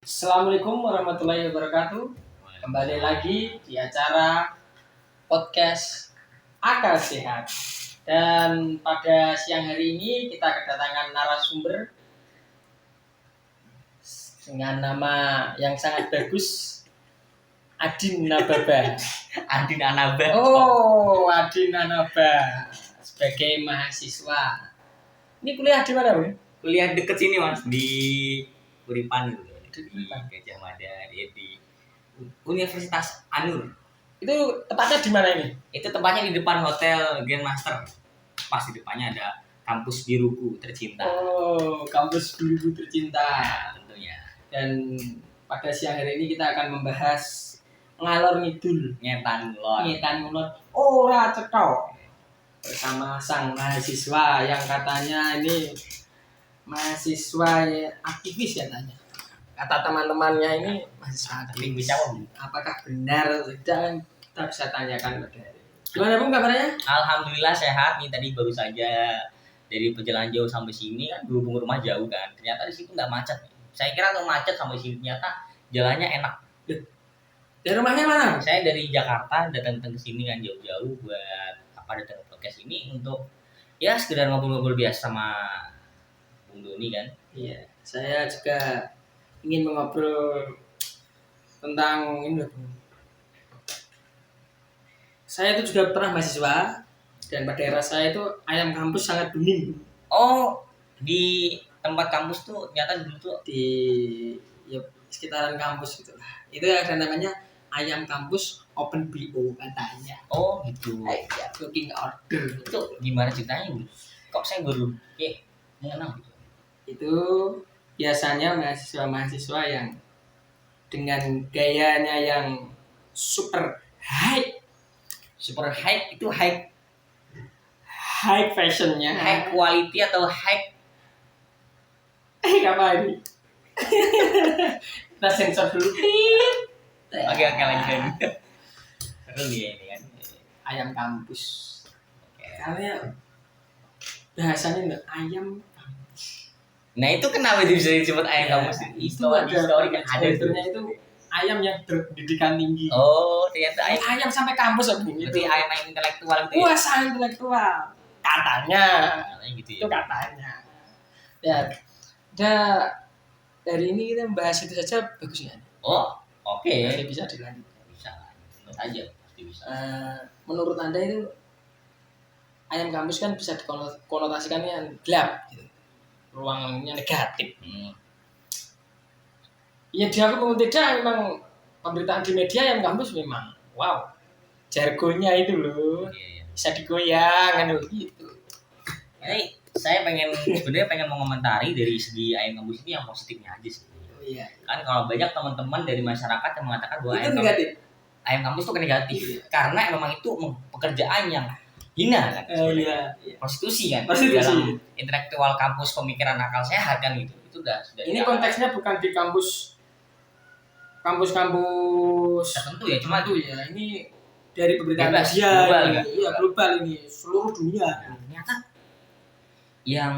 Assalamualaikum warahmatullahi wabarakatuh. Kembali lagi di acara podcast Akal Sehat. Dan pada siang hari ini kita kedatangan narasumber dengan nama yang sangat bagus, Adin Nababa. Adin Anaba. Adin Nababa sebagai mahasiswa. Ini kuliah di mana, Bu? Kuliah deket sini Mas di Uripan gitu. Di Di Uripan. Gajah Mada di Universitas Anur. Itu tepatnya di mana ini? Itu tempatnya di depan Hotel Grandmaster. Pas di depannya ada kampus biruku tercinta. Kampus biru tercinta. Nah, tentunya. Dan pada siang hari ini kita akan membahas ngalor ngidul Ngetan lor. ngetan mulut ora cetok bersama sang mahasiswa yang katanya ini mahasiswa aktivis katanya. Kata teman-temannya ini mahasiswa Tapi aktivis. bisa Om. Apakah benar atau tidak kita bisa tanyakan pada hari ini. Gimana Bung kabarnya? Alhamdulillah sehat nih, tadi baru saja dari perjalanan jauh sampai sini kan, berhubung rumah jauh kan. Ternyata di situ nggak macet. Saya kira tuh macet sampai sini, ternyata jalannya enak. Dari rumahnya mana? Saya dari Jakarta datang ke sini kan jauh-jauh buat datang ke podcast ini untuk ya sekedar ngobrol-ngobrol biasa sama Bung Doni kan. Iya, saya juga ingin mengobrol tentang ini. Saya itu juga pernah mahasiswa dan pada era saya itu ayam kampus sangat booming Oh, di tempat kampus tuh ternyata dulu tuh di ya, sekitaran kampus gitu lah. Itu ada namanya ayam kampus open BO katanya. oh gitu. Ya, booking order. Itu gimana ceritanya Bu? Kok saya baru mengenal gitu. Itu biasanya mahasiswa-mahasiswa yang dengan gayanya yang super high Itu high fashionnya. quality atau high Apa ini? Kita sensor dulu. oke lanjut. Seru ya ini kan. Ayam kampus. Oke. Karena bahasanya enggak ayam. Nah itu kenapa itu bisa disebut ayam Ya, kampus? itu ada Histori kan ada tuh. sebenarnya itu ayam yang berpendidikan tinggi. Oh ternyata ayam. Ayam sampai kampus aku gitu. Berarti ayam yang intelektual gitu ya? Wah, sangat intelektual. Katanya. Katanya gitu ya. Itu katanya. Ya, dari ini kita membahas itu saja bagus nggak? Oh, oke. Nanti bisa dilanjutkan. Bisa lah. Tentu aja pasti bisa. Menurut Anda itu ayam kampus kan bisa dikonotasikan yang gelap gitu. Ruangnya negatif. Ya dia aku tidak memang pemberitaan di media ayam kampus memang wow. Jargonnya itu loh. Iya. Bisa digoyang kan gitu. Ini saya sebenarnya pengen mengomentari dari segi ayam kampus ini yang positifnya aja sih. Iya. Kan kalau banyak teman-teman dari masyarakat yang mengatakan bahwa Itu negatif. ayam kampus itu negatif. Iya. Karena memang itu pekerjaan yang hina kan. Iya. Prostitusi kan. Prostitusi. Dalam intelektual kampus pemikiran akal sehat kan gitu. Itu sudah Ini konteksnya bukan di kampus tertentu ya, cuma itu ya. Ini dari pemberitaan bebas, media global, ini. kan? Iya, global ini, seluruh dunia. Nah, ternyata yang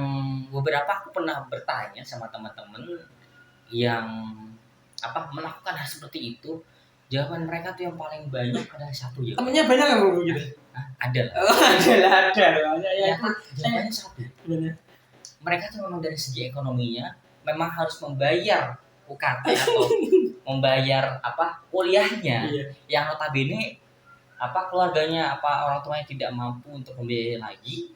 beberapa aku pernah bertanya sama teman-teman yang melakukan hal seperti itu, jawaban mereka tuh yang paling banyak adalah satu ya. Temennya banyak nggak ngomong gitu? Ada lah. Ada. Ya, Jawabannya satu. gimana? Mereka tuh memang dari segi ekonominya memang harus membayar UKT atau membayar kuliahnya Iya. yang notabene keluarganya orang tuanya tidak mampu untuk membiayai lagi,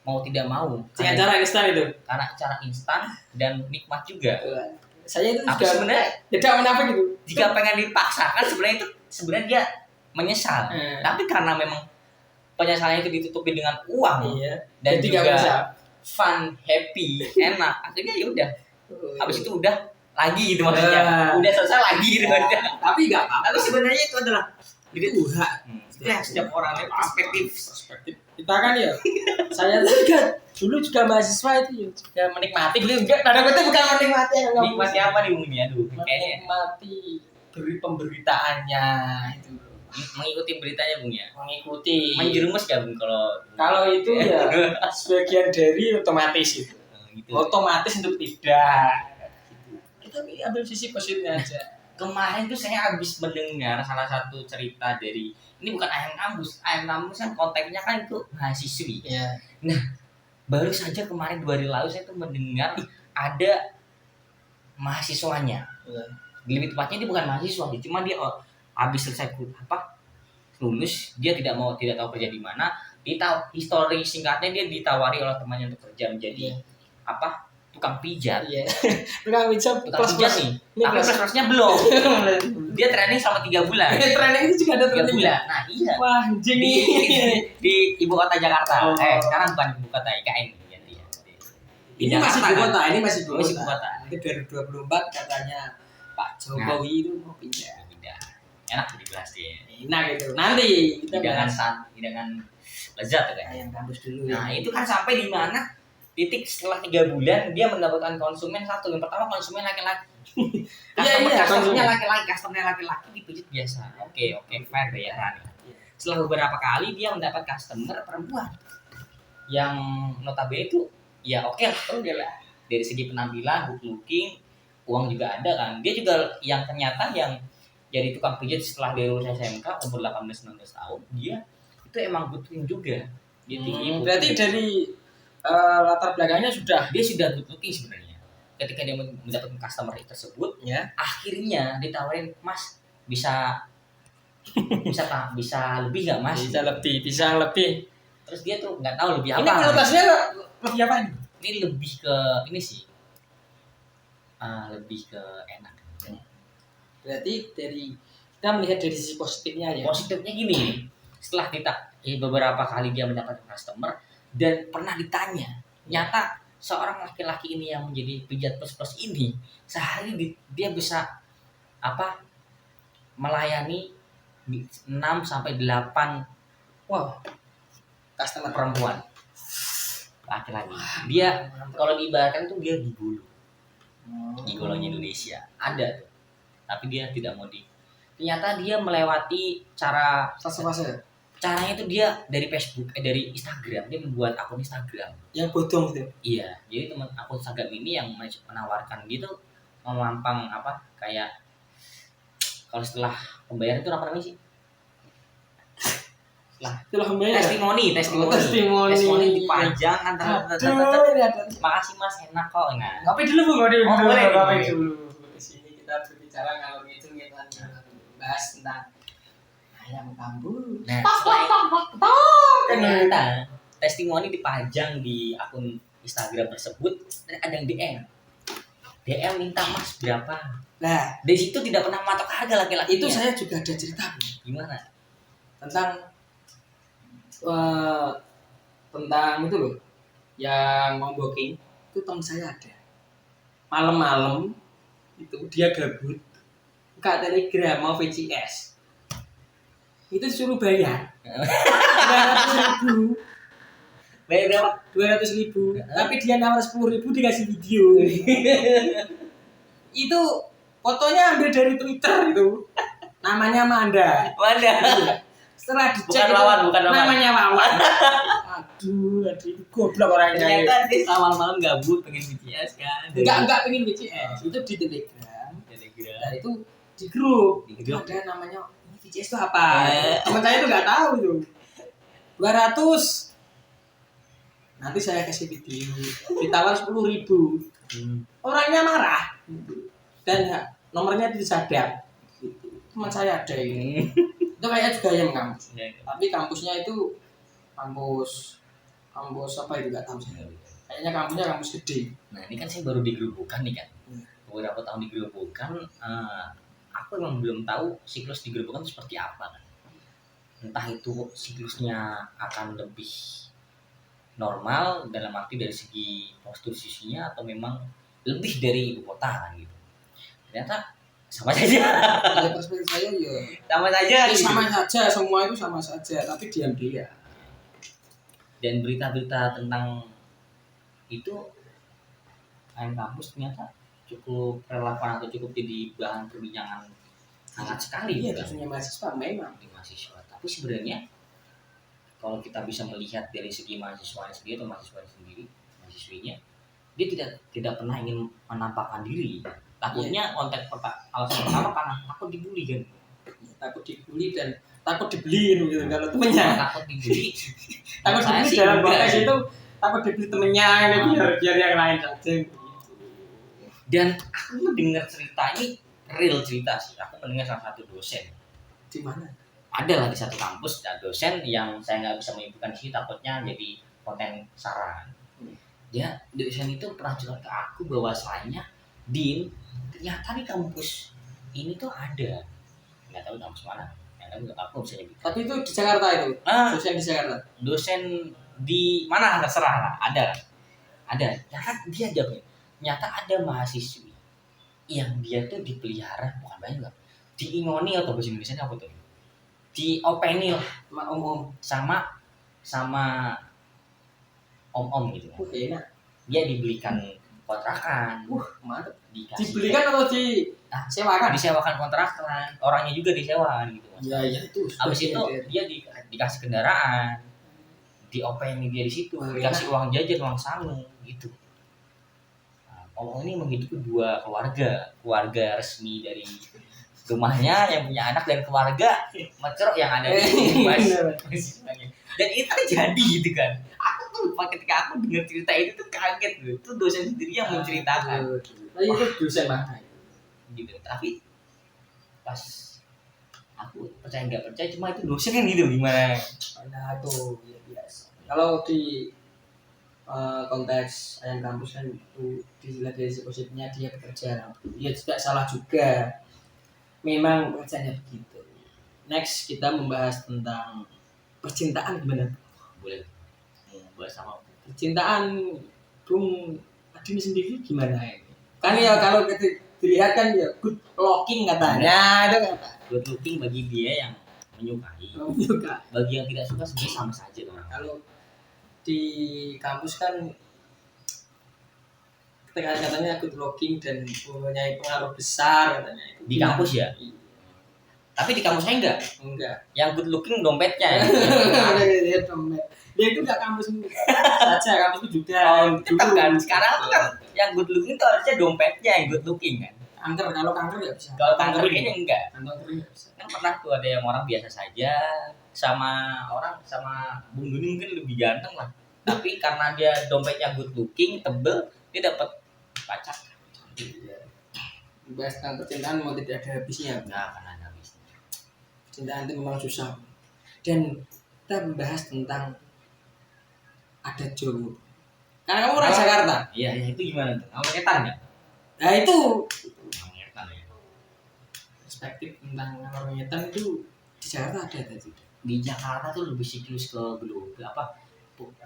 mau tidak mau Dengan cara instan itu. karena cara instan dan nikmat juga. Saya itu Tapi juga sebenarnya tidak menafik gitu. jika pengen dipaksakan sebenarnya dia menyesal. Tapi karena memang penyesalannya itu ditutupi dengan uang Iya. dan Jadi juga nggak bisa. fun, happy, enak, akhirnya ya udah. Habis itu udah lagi gitu maksudnya. Udah selesai lagi gitu maksudnya. Tapi nggak apa-apa. Tapi sebenarnya itu adalah Itu ya setiap orang ada perspektif. Kita kan ya. Saya juga dulu juga mahasiswa itu ya, juga menikmati. Enggak, tanda kutip bukan menikmati ya. Nikmati apa nih Bung ya? Aduh, kayaknya Menikmati pemberitaannya itu. mengikuti beritanya Bung ya. Mengikuti. Menjerumus ya Bung Kalau itu ya sebagian dari otomatis itu. gitu. Otomatis untuk tidak. kita ambil sisi positifnya aja. Kemarin tuh saya habis mendengar salah satu cerita dari, ini bukan ayam kampus kan konteksnya kan itu mahasiswi. Iya. Nah, baru saja kemarin 2 hari lalu saya tuh mendengar ada mahasiswanya. Iya. Lebih tepatnya dia bukan mahasiswa, cuma dia habis selesai lulus, dia tidak tahu kerja di mana. Histori singkatnya dia ditawari oleh temannya untuk kerja menjadi tukang pijat. Iya. Tukang pijat nih. Tapi plus-plusnya belum. Dia training selama 3 bulan. Training itu juga ada 3 training. bulan. Nah, iya. Wah, anjing nih. Di ibu kota Jakarta. Oh. Sekarang bukan ibu kota IKN ganti ya. Ini masih ibu kota, ini masih ibu Masih ibu kota. kota. Ini 2024 katanya Pak Jokowi itu mau pindah. Enak dibahas dia. Enak itu. Nanti kita hidangan lezat kan. Ayam kampus dulu. Nah, itu kan sampai di mana titik setelah 3 bulan dia mendapatkan konsumen satu. Yang pertama konsumen laki-laki. Customernya laki-laki dipijit biasa. Oke, fair bayaran. Setelah beberapa kali dia mendapat customer perempuan yang notabene itu ya oke lah. Dari segi penampilan, good looking, uang juga ada kan. Dia juga yang ternyata yang jadi tukang pijat setelah dia lulus SMK umur 18-19 tahun, dia itu emang good looking juga. Dia tinggi. Berarti dari latar belakangnya dia sudah good looking sebenarnya. Ketika dia mendapatkan customer tersebut, ya, akhirnya ditawarin, "Mas, bisa lebih nggak Mas?" Bisa lebih. Terus dia tuh nggak tahu lebih apa. Ini konotasinya lebih apa ini? Ini lebih ke ini sih. Lebih ke enak. Berarti kita melihat dari sisi positifnya ya. Positifnya gini, setelah beberapa kali dia mendapatkan customer dan pernah ditanya, nyata seorang laki-laki ini yang menjadi pijat plus ini sehari dia bisa melayani 6 sampai 8 customer perempuan laki-laki. Dia kalau diibaratkan tuh dia gigolonya Indonesia ada tuh. Tapi dia tidak mau ternyata dia melewati caranya itu dia dari Facebook dari Instagram. Dia membuat akun Instagram yang bodong gitu. Iya, jadi teman akun Instagram ini yang menawarkan gitu, memampang kayak kalau setelah pembayaran itu apa namanya sih? Setelah pembayaran testimoni dipajang antara makasih Mas, enak kok. Nah, ngopi dulu boleh dulu. Di sini kita berbicara kalau itu kita bahas tentang ayam kampus. Nah, ternyata testimoni dipajang di akun Instagram tersebut dan ada yang DM minta Mas berapa. Nah, dari situ tidak pernah matok harga laki-laki. Itu saya juga ada cerita. Gimana? Tentang itu loh, yang ngomboking itu teman saya ada. Malam-malam itu dia gabut, buka Telegram mau VCS. Itu suruh bayar 200.000. Bayar berapa? 200.000. Tapi dia nawar 10.000 dikasih video. Itu fotonya ambil dari Twitter itu. Namanya Manda. Setelah dicek bukan lawan. Namanya Wawan. Aduh, goblok orangnya. Ternyata dia malam-malam gabut pengen VCS kan. Enggak pengen VCS. Itu di Telegram. Nah, itu di grup. Itu ada namanya VCS itu apa? Teman saya itu enggak tahu itu. 200. Nanti saya kasih video. Ditawar 10.000. Orangnya marah. Dan nomornya disadap. Teman saya ada ini. Itu kayak juga yang kampus. Tapi kampusnya itu kampus apa itu nggak tahu saya. Kayaknya kampusnya kampus gede. Nah, ini kan saya baru digerobokan nih kan. Beberapa tahun digerobokan, aku memang belum tahu siklus digerobokan seperti apa kan. Entah itu siklusnya akan lebih normal dalam arti dari segi postur sisinya atau memang lebih dari ibu kota kan gitu. Ternyata sama saja. Ya perspektif saya ya sama saja. Sama saja, semua itu sama saja, tapi diam-diam. Dan berita-berita tentang itu ayam kampus ternyata cukup relevan atau cukup jadi bahan perbincangan hangat sekali. Iya, khususnya mahasiswa memang. Mahasiswa. Tapi sebenarnya kalau kita bisa melihat dari segi mahasiswanya sendiri atau mahasiswinya, dia tidak pernah ingin menampakkan diri Takutnya konteks alasan pertama karena takut dibully kan. Takut dibully dan takut dibeliin gitu kalau temennya. Takut dibully. Takut Saya dibully sih dalam enggak konteks sih. itu takut dibeli temennya ini biar yang lain saja. Dan aku dengar cerita ini real cerita sih. Aku mendengar salah satu dosen. Di mana? Ada lah di satu kampus ada dosen yang saya nggak bisa menyebutkan sih takutnya jadi konten saran. Ya dosen itu pernah cerita ke aku bahwasanya Din ternyata di kampus ini tuh ada nggak tahu kampus mana yang tahu aku bisa nyebut. Tapi itu di Jakarta itu. Dosen di Jakarta. Dosen di mana terserah lah ada ternyata dia jawabnya ternyata ada mahasiswi yang dia tuh dipelihara bukan banyak lah diingoni atau bahasa Indonesia apa tuh diopeni lah sama om gitu kan. Enak. Dia dibelikan kontrakan. Mantap. Dikasih Dibelikan atau disewakan? Disewakan kontrakan, orangnya juga disewa gitu. Iya itu. Habis itu dia dikasih kendaraan, diopeni dia di situ, dikasih uang jajan, uang sangu gitu. Nah, om ini menghidupi dua keluarga resmi dari rumahnya yang punya anak dan keluarga mecerok yang ada di dan itu terjadi gitu kan. Aku tuh ketika aku dengar cerita itu tuh kaget loh. Itu dosen sendiri yang menceritakan. Nah itu dosen mana? Gitu. Tapi pas aku percaya nggak percaya cuma itu dosen kan gitu gimana? Nah tuh ya biasa. Kalau di konteks ayam kampus kan itu dilihat dari sisi positifnya dia bekerja. Dia tidak salah juga. Memang pekerjaannya begitu. Next kita membahas tentang percintaan gimana? Boleh bahas sama percintaan Bung Adini sendiri gimana ini? Kan ya kalau kita dilihat kan ya good looking katanya, ada kata. Good looking bagi dia yang menyukai. Bagi yang tidak suka sebenarnya sama saja orang. Kalau di kampus kan katanya good looking dan mempunyai pengaruh besar katanya. Di kampus ya? Tapi di kampus saya enggak. Yang good looking dompetnya ya. Dia itu enggak kampus saja, kampus itu juga. Tetap kan sekarang tuh kan yang good looking itu harusnya dompetnya yang good looking kan. Kalau kanker enggak bisa. Kalau kanker kayaknya enggak. Kanker enggak bisa. Kan pernah tuh ada yang orang biasa saja sama Bung Duni mungkin lebih ganteng lah. Tapi karena dia dompetnya good looking, tebel, dia dapat pacar. Bahas tentang percintaan mau tidak ada habisnya. Enggak akan ada habisnya. Percintaan itu memang susah. Dan kita membahas tentang adat Jawa. Karena kamu orang Jakarta. Iya, itu gimana tuh? Kamu ketan ya? Nah itu Ketan ya. perspektif tentang orang ngetan itu di Jakarta ada tadi. Di Jakarta tuh lebih siklus ke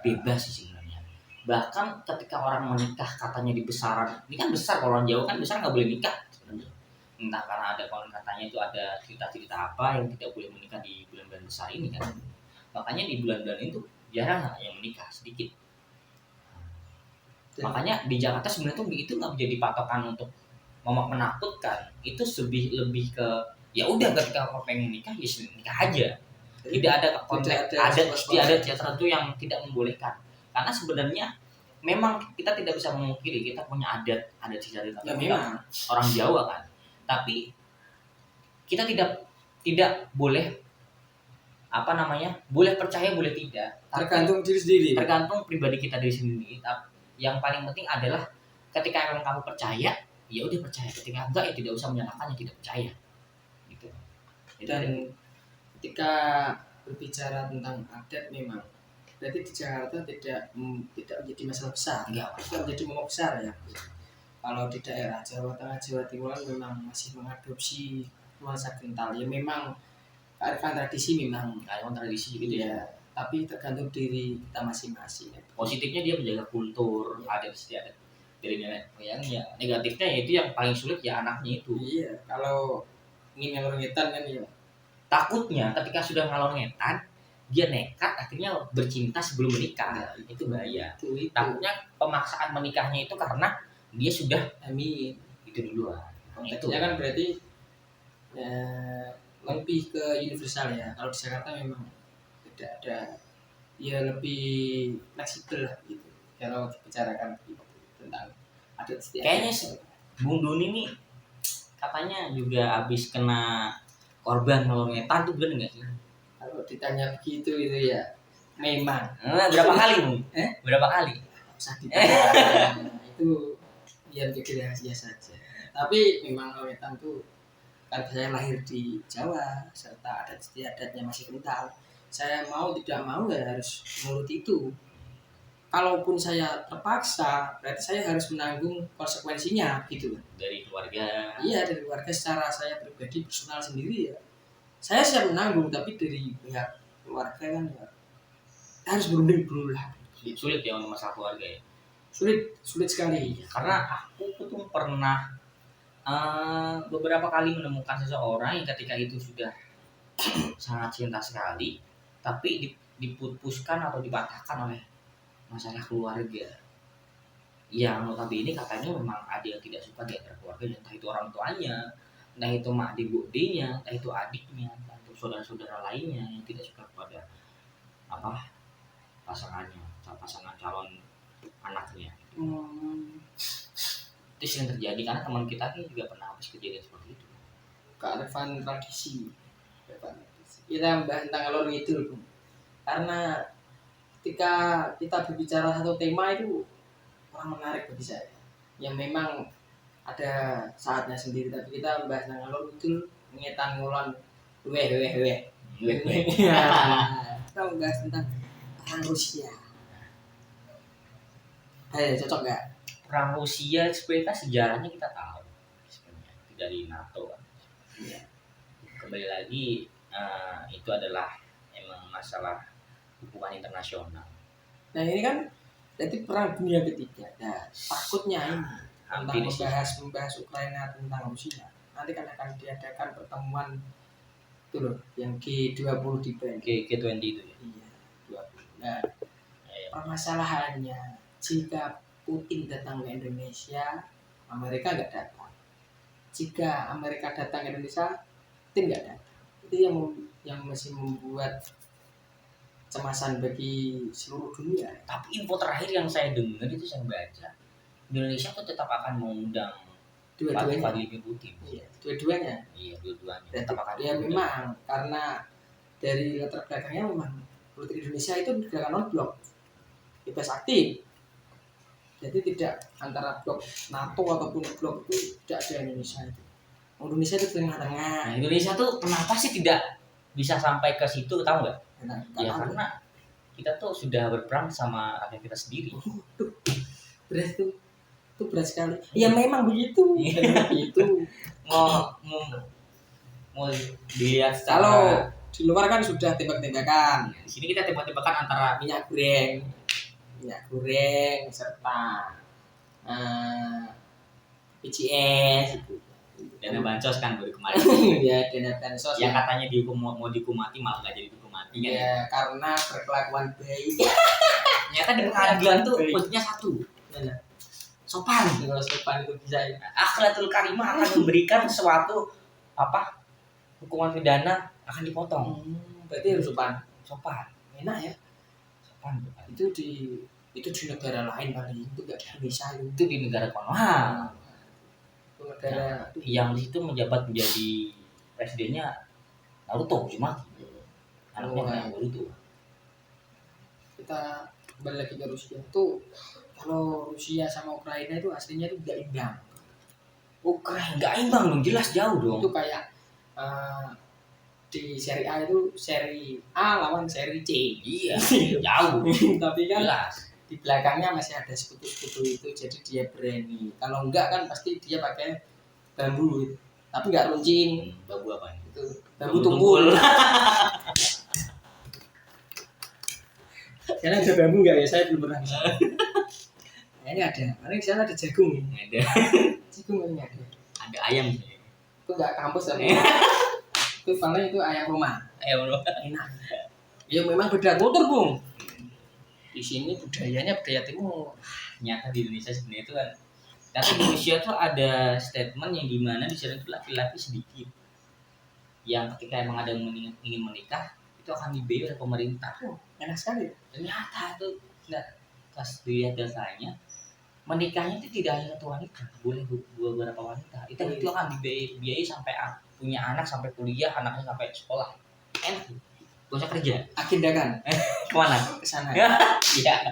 bebas sih sebenarnya. Bahkan ketika orang menikah katanya di besaran, ini kan besar kalau orang Jawa kan besar nggak boleh nikah sebenarnya. Entah karena ada konon katanya itu ada cerita-cerita apa yang tidak boleh menikah di bulan-bulan besar ini kan. Makanya di bulan-bulan itu jarang yang menikah sedikit. Makanya di Jakarta sebenarnya tuh itu nggak menjadi patokan untuk menakutkan. Itu lebih ke ya udah ketika kau pengen nikah ya nikah aja. Tidak ada konteks ada tertentu yang tidak membolehkan. Karena sebenarnya memang kita tidak bisa memungkiri kita punya adat istiadat ya, memang orang Jawa kan. Tapi kita tidak boleh boleh percaya boleh tidak. Tergantung diri sendiri. Tergantung pribadi kita diri sendiri. Yang paling penting adalah ketika memang kamu percaya, ya udah percaya. Ketika enggak ya tidak usah menyalahkan yang tidak percaya. Gitu. Dan ketika berbicara tentang adat memang berarti di Jakarta tidak menjadi masalah besar, tidak menjadi momok besar ya. Kalau di daerah Jawa Tengah, Jawa Timur memang masih mengadopsi nuansa kental. Ya memang kearifan tradisi memang tradisi gitu ya. Tapi tergantung diri kita masing-masing. Positifnya dia menjaga kultur, adat istiadat dari nenek moyangnya. Negatifnya yaitu yang paling sulit ya anaknya itu. Iya, kalau ingin ngalor ngetan kan ya. Takutnya ketika sudah ngalor ngetan, dia nekat akhirnya bercinta sebelum menikah. Itu bahaya. Takutnya pemaksaan menikahnya itu karena dia sudah itu duluan. Itu ya kan berarti ya, lebih ke universal ya. Kalau di Jakarta memang tidak ada ya lebih fleksibel lah gitu kalau dibicarakan gitu, tentang adat istiadat. Kayaknya Bung Doni ini katanya juga habis kena korban kalau ngetan tuh, bener nggak sih? Kalau ditanya begitu itu ya memang Berapa kali Bung? Berapa kali? usah ditanya. Itu biar jadi rahasia saja. Tapi memang wetan tuh kan saya lahir di Jawa serta adat istiadatnya masih kental. Saya mau tidak mau ya harus menurut itu. Kalaupun saya terpaksa, berarti saya harus menanggung konsekuensinya gitu. Dari keluarga. Iya, dari keluarga secara saya pribadi personal sendiri ya. Saya siap menanggung, tapi dari pihak keluarga kan ya harus berunding dulu lah. Sulit ya untuk masalah keluarga ya. Sulit sekali. Karena aku tuh pernah beberapa kali menemukan seseorang yang ketika itu sudah sangat cinta sekali, tapi dipupuskan atau dipatahkan oleh masalah keluarga. Yang notabene katanya memang ada yang tidak suka di antara keluarga, entah itu orang tuanya, entah itu mak adik budenya, entah itu adiknya, entah itu saudara-saudara lainnya yang tidak suka kepada apa pasangannya, pasangan calon anaknya. Itu yang terjadi karena teman kita ini juga pernah habis kejadian seperti itu. Kearifan tradisi. Kita bahas tentang alur ngidul, Bung. Karena ketika kita berbicara satu tema itu kurang menarik bagi saya. Yang memang ada saatnya sendiri, tapi kita membahas tentang alur ngidul ngetan ngulon weh. Ya. Kita membahas tentang perang Rusia. Cocok gak? Perang Rusia sebenarnya sejarahnya kita tahu sebenarnya dari NATO kan. Iya. Kembali lagi itu adalah emang masalah hubungan internasional. Nah ini kan jadi perang dunia ketiga. Nah takutnya ini tentang membahas Ukraina tentang Rusia. Nanti kan akan diadakan pertemuan itu loh, yang G20 di Bali. G20 itu ya. Iya, 20. Nah, permasalahannya jika Putin datang ke Indonesia, Amerika nggak datang. Jika Amerika datang ke Indonesia, Putin nggak datang. Itu yang masih membuat cemasan bagi seluruh dunia. Tapi info terakhir yang saya dengar itu saya baca, Indonesia tuh tetap akan mengundang Vladimir Putin. Iya, dua-duanya. Iya, dua-duanya. Tetap akan. Ya memang karena dari latar belakangnya memang politik Indonesia itu gerakan non blok, bebas aktif. Jadi tidak antara blok NATO ataupun blok itu tidak ada Indonesia itu. Indonesia itu tengah-tengah. Nah, Indonesia tuh kenapa sih tidak bisa sampai ke situ, tahu nggak? Ya karena kita tuh sudah berperang sama rakyat kita sendiri. Berat tuh. Itu berat sekali. Ya memang begitu. Begitu. Mau dilihat secara kalau di luar kan sudah tembak-tembakan. Di sini kita tembak-tembakan antara minyak goreng serta BCS itu. Dana bansos kan baru kemarin. Ya dana bansos yang katanya dihukum mau dihukum mati malah nggak jadi dihukum mati kan? Ya karena berkelakuan baik. Ternyata di pengadilan tuh kuncinya satu. Sopan. Kalau sopan itu bisa. Akhlatul karimah akan memberikan sesuatu apa hukuman pidana akan dipotong. Berarti harus sopan. Enak ya. Sopan. Itu di negara lain kali, itu nggak di Indonesia. Itu di negara Konoha. Negara yang di situ menjabat menjadi presidennya Naruto Uzumaki. Anaknya Naruto. Kita kembali lagi ke Rusia tuh. Kalau Rusia sama Ukraina itu aslinya itu nggak imbang. Ukraina nggak imbang dong, jelas jauh dong. Itu kayak di seri A itu seri A lawan seri C. Iya, jauh. Tapi kan jelas. Di belakangnya masih ada sekutu-sekutu itu, jadi dia berani. Kalau enggak kan pasti dia pakai bambu, tapi nggak runcing. Bambu apa itu? Bambu tumpul. Karena ada bambu nggak ya? Saya belum pernah. Ini ada. Karena di sana ada jagung. Ada. Jagung ini ada. Ada ayam sih. Itu nggak kampus tapi. Itu paling itu ayam rumah. Ayam rumah. Enak. Ya memang beda kultur, Bung. Di sini budayanya budaya timur. Nyata di Indonesia sebenarnya itu kan. Tapi di Indonesia tuh ada statement yang dimana di sana itu laki-laki sedikit. Yang ketika emang ada yang ingin menikah itu akan dibayar oleh pemerintah. Enak sekali. Ternyata tuh nggak pas dilihat datanya menikahnya itu tidak hanya satu wanita, boleh beberapa wanita. Itu akan dibiayai sampai punya anak, sampai kuliah, anaknya sampai sekolah. Enak, gak usah kerja. Agenda kan Kemana? ke sana. Iya.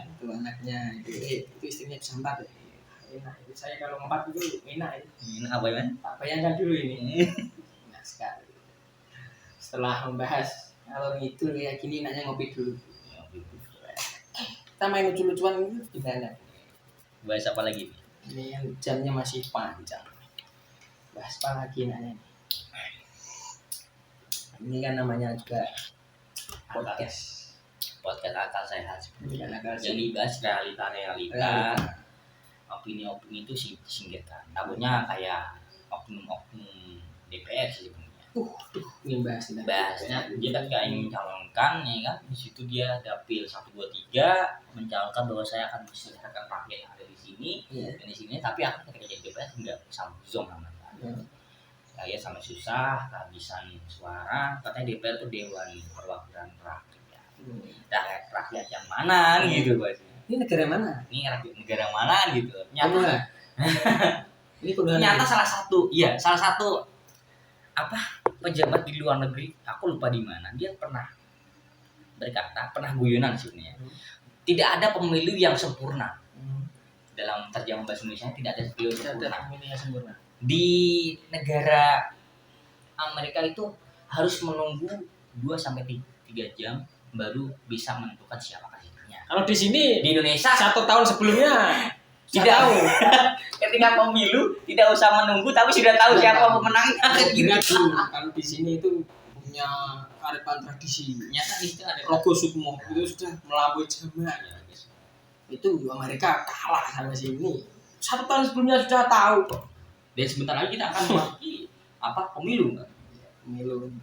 Itu anaknya, itu istrinya bisa 4 ya. Enak itu, saya kalau 4 itu enak itu. Ini apa ya? Tak bayangkan dulu ini. Enak sekali. Setelah membahas kalau itu ya gini, enaknya ngopi dulu. Kita main lucu-lucuan itu gimana? Bahas apa lagi? Ini yang jamnya masih panjang. Bahas apa lagi enaknya? Ini kan namanya juga podcast. Podcast akal sehat. Ini kan agak Jadi bahas realita. Opini-opini itu singkirkan. Takutnya kayak oknum-oknum DPR sih sebenarnya. Ini Bahasnya dia kan kayak ingin mencalonkan, ya kan? Di situ dia dapil 1, 2, 3 mencalonkan bahwa saya akan mensejahterakan rakyat yang ada di sini, dan di sini. Tapi aku ketika jadi DPR nggak sama zong namanya. Saya sama susah, kehabisan suara. Katanya DPR itu dewan perwakilan rakyat. Rakyat yang mana gitu bahasanya. Ini negara mana? Ini negara mana gitu. Nyata salah satu pejabat di luar negeri, aku lupa di mana, dia pernah berkata, pernah guyonan sebenarnya. Tidak ada pemilu yang sempurna. Dalam terjemahan bahasa Indonesia tidak ada pemilu yang sempurna. Di negara Amerika itu harus menunggu 2-3 jam baru bisa menentukan siapa kandidatnya. Kalau di sini Di Indonesia 1 tahun sebelumnya tidak tahu. Ketika pemilu tidak usah menunggu tapi sudah tahu siapa pemenangnya. Gitu. Kalau di sini itu punya kearifan tradisi. Nyata di situ ada Logo Sukmo itu sudah melampaui zaman. Itu Amerika kalah sama sini. 1 tahun sebelumnya sudah tahu kok. Dan sebentar lagi kita akan memasuki pemilu kan? Pemilu.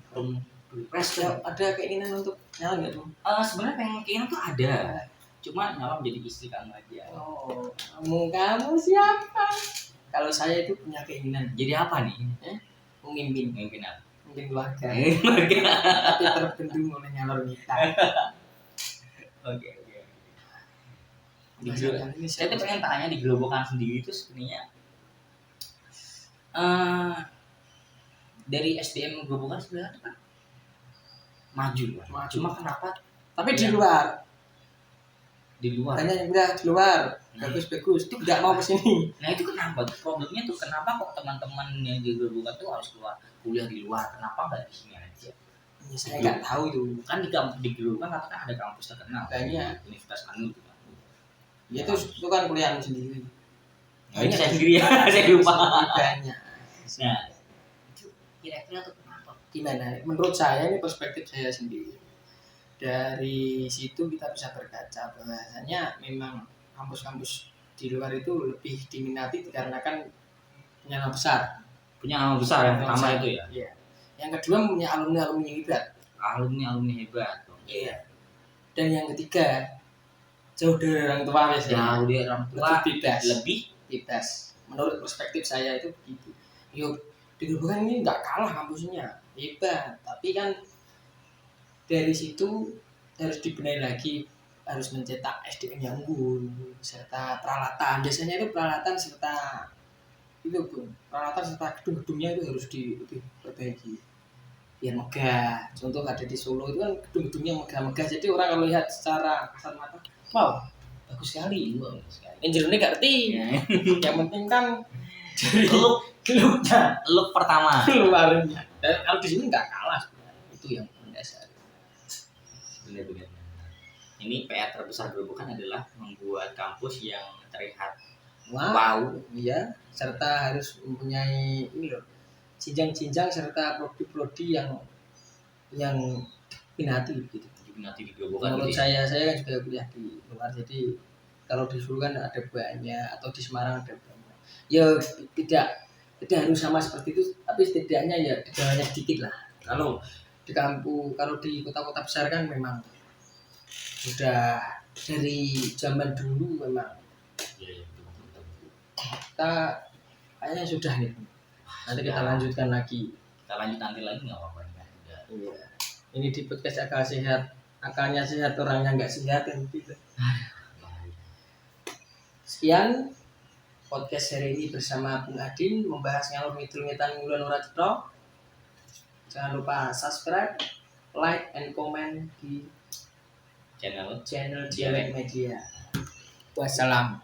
Ada keinginan untuk nyala nggak tuh? Sebenarnya keinginan tuh ada. Cuma nyala menjadi istri kamu aja. Oh, kamu siapa? Kalau saya itu punya keinginan. Jadi apa nih? Memimpin apa? Memimpin keluarga. Tapi terbendung oleh nyalor kita. Oke. Saya tuh pengen tanya di Gerobokan sendiri itu sebenarnya dari SDM Gerobokan sebenarnya kan maju. Cuma kenapa? Tapi di luar. Hanya enggak di luar. Bagus. Itu enggak mau ke sini. Nah, itu kenapa? Problemnya tuh kenapa kok teman-teman yang di Gerobokan tuh harus keluar kuliah di luar? Kenapa enggak di sini aja? Ya, saya enggak tahu itu. Kan di Gerobokan katanya ada kampus terkenal. Banyak. Universitas Anu gitu. Ya itu kan kuliahmu sendiri. Nah, ini saya sendiri ya, saya lupa. Banyak. Nah, itu kira-kira tuh kenapa? Gimana? Menurut saya ini perspektif saya sendiri. Dari situ kita bisa berkaca bahwasanya memang kampus-kampus di luar itu lebih diminati dikarenakan punya nama besar. Punya nama besar yang pertama itu ya. Iya. Yang kedua punya alumni yang hebat. Alumni hebat. Iya. Dan yang ketiga jauh dari orang tua biasanya. Jauh dari orang tua. Lebih bebas. Menurut perspektif saya itu begitu. Yuk, di Gerobokan ini nggak kalah kampusnya, hebat. Tapi kan dari situ harus dibenahi lagi, harus mencetak SDM yang unggul serta peralatan. Biasanya itu peralatan serta gedung-gedungnya itu harus diperbaiki biar megah. Contoh ada di Solo itu kan gedung-gedungnya megah-megah, jadi orang kalau lihat secara kasat mata, wow, bagus sekali. Engineer nggak ngerti. Yang penting kan dari look pertama luarnya. Dan kalau di sini nggak kalah sebenarnya. Itu yang mendasar. Benar-benar. Ini PR terbesar Gerobokan adalah membuat kampus yang terlihat wow, iya, serta harus mempunyai ini loh, jenjang-jenjang serta prodi-prodi yang minati gitu. Diminati di Gerobokan. Menurut saya kan juga kuliah di luar, jadi kalau di Solo kan ada banyak, atau di Semarang ada banyak. Ya tidak harus sama seperti itu, tapi setidaknya ya di bawahnya sedikit lah. Kalau di kampung, kalau di kota-kota besar kan memang sudah dari zaman dulu memang kita kayaknya sudah nih. Nanti kita lanjutkan lagi. Kita lanjut nanti lagi nggak apa-apa ya. Iya. Ini di podcast akal sehat. Akalnya sehat, orangnya nggak sehat kan gitu. Sekian podcast hari ini bersama Bung Adin membahas ngalor ngidul ngetan ngulon ora cetha. Jangan lupa subscribe, like, and comment di channel channel Dialek Media. wassalam.